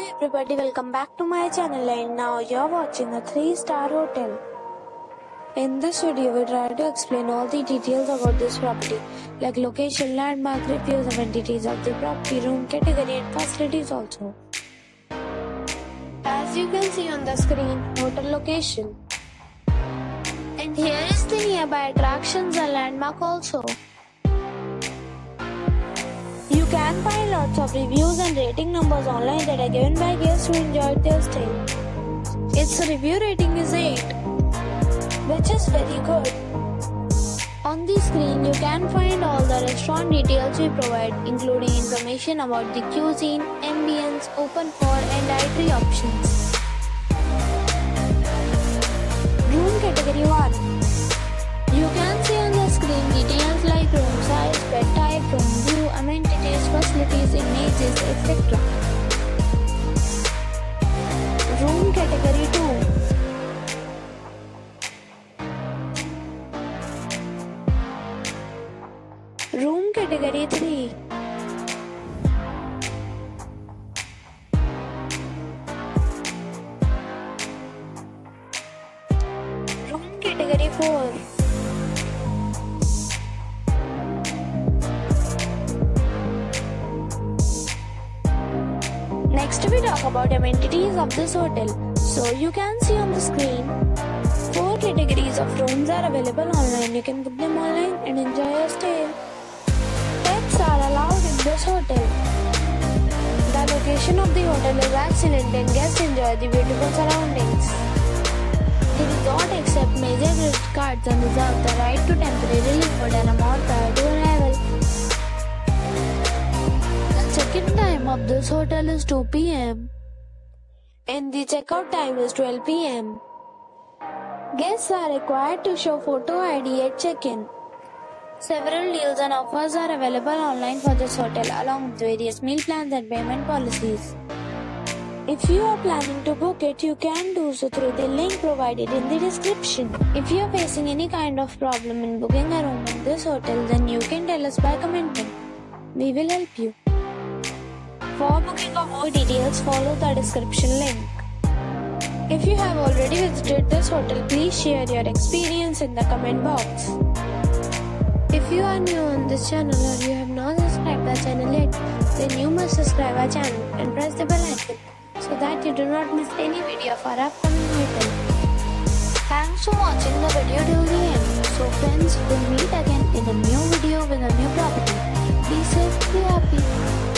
everybody, welcome back to my channel, and now you're watching a 3-star hotel. In this video, we try to explain all the details about this property, like location, landmark, reviews, amenities of the property, room category and facilities also. As you can see on the screen, hotel location. And here is the nearby attractions and landmark also. You can find lots of reviews and rating numbers online that are given by guests who enjoyed their stay. Its review rating is 8, which is very good. On the screen, you can find all the restaurant details we provide, including information about the cuisine, ambience, open for and dietary options. Room category 1. You can see on the screen details like room size, bed type, room view, amenities, facilities, images, etc. Room category 2. Room category 3. Room category 4. Next we talk about amenities of this hotel. So you can see on the screen, 4 categories of rooms are available online. You can book them online and enjoy your stay. Pets are allowed in this hotel. The location of the hotel is excellent and guests enjoy the beautiful surroundings. The resort accepts major credit cards and reserves the right to temporarily hold an amount prior to arrival. The check-in time of this hotel is 2 p.m. and the checkout time is 12 p.m. Guests are required to show photo ID at check-in. Several deals and offers are available online for this hotel along with various meal plans and payment policies. If you are planning to book it, you can do so through the link provided in the description. If you are facing any kind of problem in booking a room in this hotel, then you can tell us by commenting. We will help you. For booking or more details, follow the description link. If you have already visited this hotel, please share your experience in the comment box. If you are new on this channel or you have not subscribed our channel yet, then you must subscribe our channel and press the bell icon so that you do not miss any video of our upcoming hotel. Thanks for watching the video till the end. So friends, we'll meet again in a new video with a new property. Be safe, be happy.